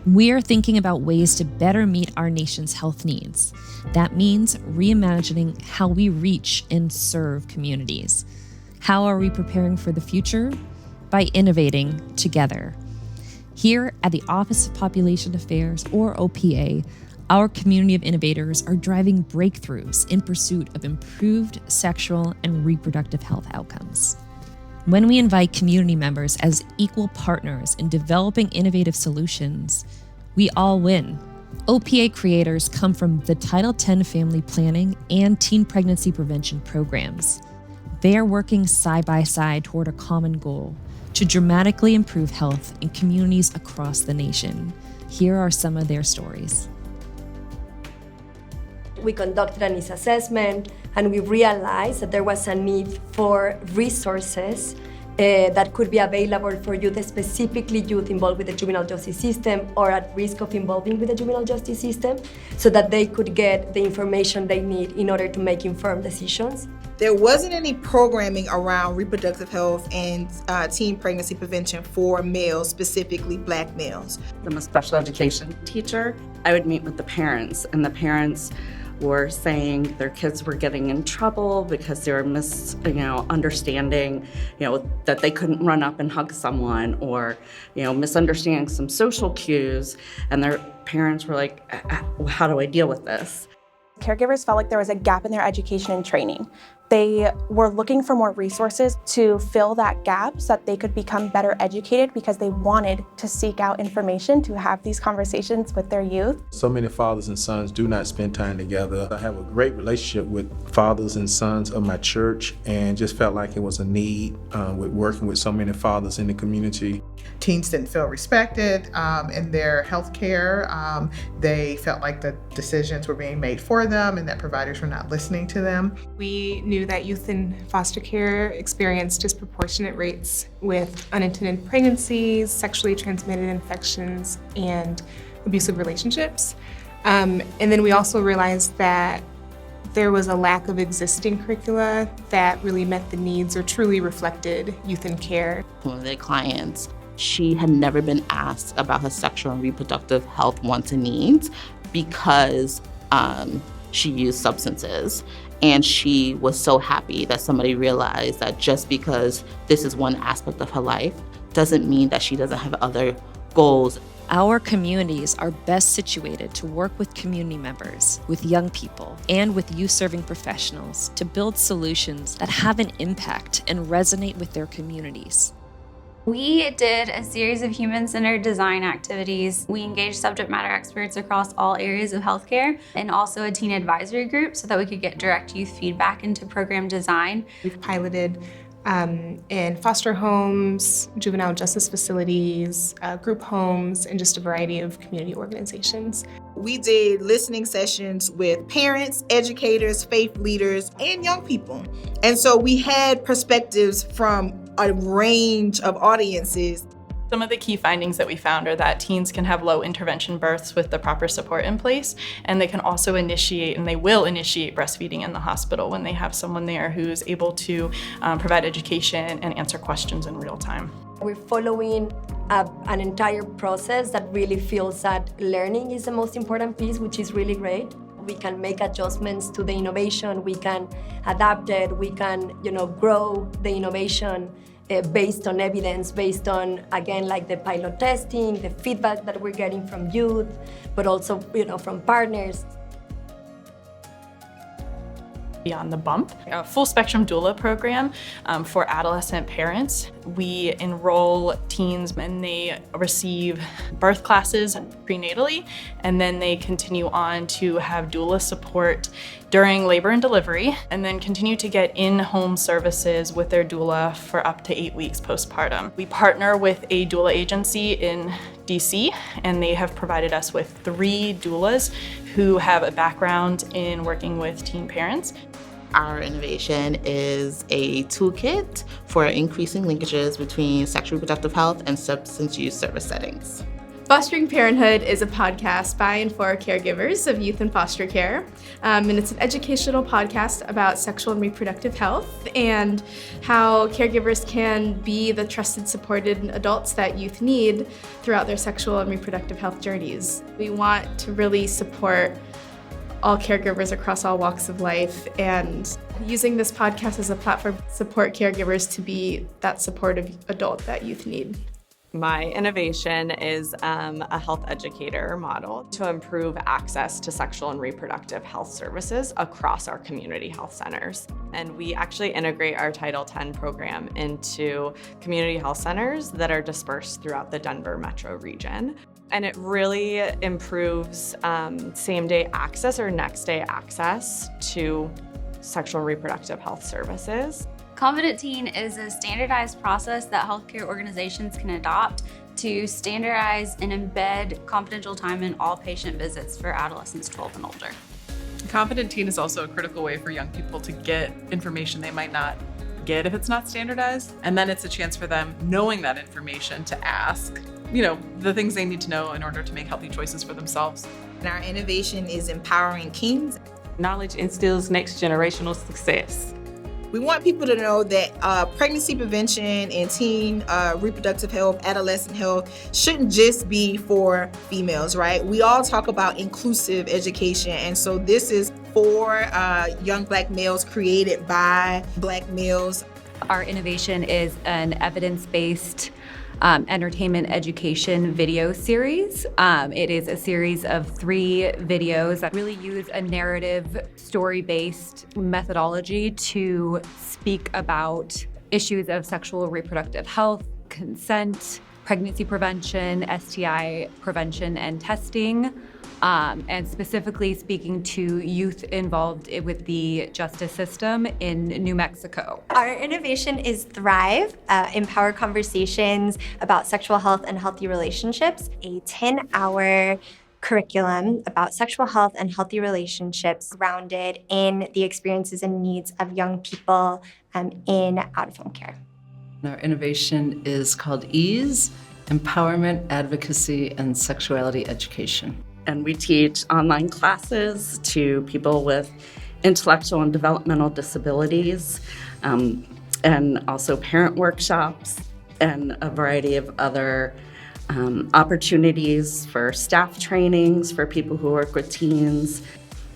We are thinking about ways to better meet our nation's health needs. That means reimagining how we reach and serve communities. How are we preparing for the future? By innovating together. Here at the Office of Population Affairs, or OPA, our community of innovators are driving breakthroughs in pursuit of improved sexual and reproductive health outcomes. When we invite community members as equal partners in developing innovative solutions, we all win. OPA creators come from the Title X family planning and teen pregnancy prevention programs. They are working side by side toward a common goal to dramatically improve health in communities across the nation. Here are some of their stories. We conducted a needs assessment, and we realized that there was a need for resources that could be available for youth, specifically youth involved with the juvenile justice system or at risk of involving with the juvenile justice system, so that they could get the information they need in order to make informed decisions. There wasn't any programming around reproductive health and teen pregnancy prevention for males, specifically Black males. I'm a special education teacher. I would meet with the parents, and the parents were saying their kids were getting in trouble because they were understanding, that they couldn't run up and hug someone, or, misunderstanding some social cues, and their parents were like, how do I deal with this? Caregivers felt like there was a gap in their education and training. They were looking for more resources to fill that gap so that they could become better educated, because they wanted to seek out information to have these conversations with their youth. So many fathers and sons do not spend time together. I have a great relationship with fathers and sons of my church, and just felt like it was a need with working with so many fathers in the community. Teens didn't feel respected in their health care. They felt like the decisions were being made for them and that providers were not listening to them. We knew that youth in foster care experienced disproportionate rates with unintended pregnancies, sexually transmitted infections, and abusive relationships. And then we also realized that there was a lack of existing curricula that really met the needs or truly reflected youth in care. One of their clients, she had never been asked about her sexual and reproductive health wants and needs because she used substances. And she was so happy that somebody realized that just because this is one aspect of her life doesn't mean that she doesn't have other goals. Our communities are best situated to work with community members, with young people, and with youth-serving professionals to build solutions that have an impact and resonate with their communities. We did a series of human-centered design activities. We engaged subject matter experts across all areas of healthcare, and also a teen advisory group so that we could get direct youth feedback into program design. We've piloted in foster homes, juvenile justice facilities, group homes, and just a variety of community organizations. We did listening sessions with parents, educators, faith leaders, and young people. And so we had perspectives from a range of audiences. Some of the key findings that we found are that teens can have low intervention births with the proper support in place, and they can also initiate, and they will initiate, breastfeeding in the hospital when they have someone there who's able to provide education and answer questions in real time. We're following an entire process that really feels that learning is the most important piece, which is really great. We can make adjustments to the innovation, we can adapt it, we can grow the innovation based on evidence, based on, again, like the pilot testing, the feedback that we're getting from youth, but also from partners. Beyond the Bump, a full spectrum doula program for adolescent parents. We enroll teens and they receive birth classes prenatally, and then they continue on to have doula support during labor and delivery, and then continue to get in-home services with their doula for up to 8 weeks postpartum. We partner with a doula agency in DC, and they have provided us with 3 doulas who have a background in working with teen parents. Our innovation is a toolkit for increasing linkages between sexual reproductive health and substance use service settings. Fostering Parenthood is a podcast by and for caregivers of youth in foster care. And it's an educational podcast about sexual and reproductive health and how caregivers can be the trusted, supported adults that youth need throughout their sexual and reproductive health journeys. We want to really support all caregivers across all walks of life, and using this podcast as a platform to support caregivers to be that supportive adult that youth need. My innovation is a health educator model to improve access to sexual and reproductive health services across our community health centers. And we actually integrate our Title X program into community health centers that are dispersed throughout the Denver metro region. And it really improves same-day access or next-day access to sexual and reproductive health services. Confident Teen is a standardized process that healthcare organizations can adopt to standardize and embed confidential time in all patient visits for adolescents 12 and older. Confident Teen is also a critical way for young people to get information they might not get if it's not standardized. And then it's a chance for them, knowing that information, to ask, the things they need to know in order to make healthy choices for themselves. And our innovation is empowering teens. Knowledge instills next generational success. We want people to know that pregnancy prevention and teen reproductive health, adolescent health shouldn't just be for females, right? We all talk about inclusive education, and so this is for young Black males, created by Black males. Our innovation is an evidence-based entertainment education video series. It is a series of 3 videos that really use a narrative, story-based methodology to speak about issues of sexual and reproductive health, consent, pregnancy prevention, STI prevention and testing, and specifically speaking to youth involved with the justice system in New Mexico. Our innovation is Thrive, Empower Conversations about Sexual Health and Healthy Relationships, a 10-hour curriculum about sexual health and healthy relationships grounded in the experiences and needs of young people in out-of-home care. Our innovation is called EASE, Empowerment, Advocacy, and Sexuality Education. And we teach online classes to people with intellectual and developmental disabilities, and also parent workshops and a variety of other opportunities for staff trainings for people who work with teens.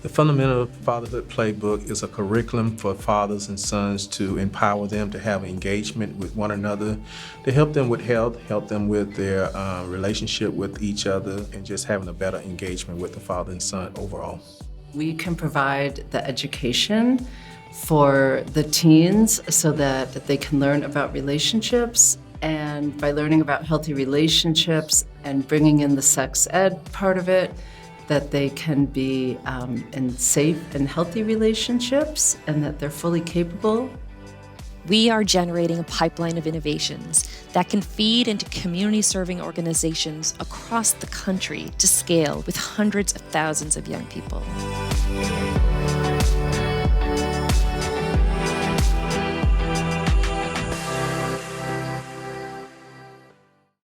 The Fundamental Fatherhood Playbook is a curriculum for fathers and sons to empower them to have engagement with one another, to help them with health, help them with their relationship with each other, and just having a better engagement with the father and son overall. We can provide the education for the teens so that they can learn about relationships, and by learning about healthy relationships and bringing in the sex ed part of it, that they can be in safe and healthy relationships and that they're fully capable. We are generating a pipeline of innovations that can feed into community-serving organizations across the country to scale with hundreds of thousands of young people.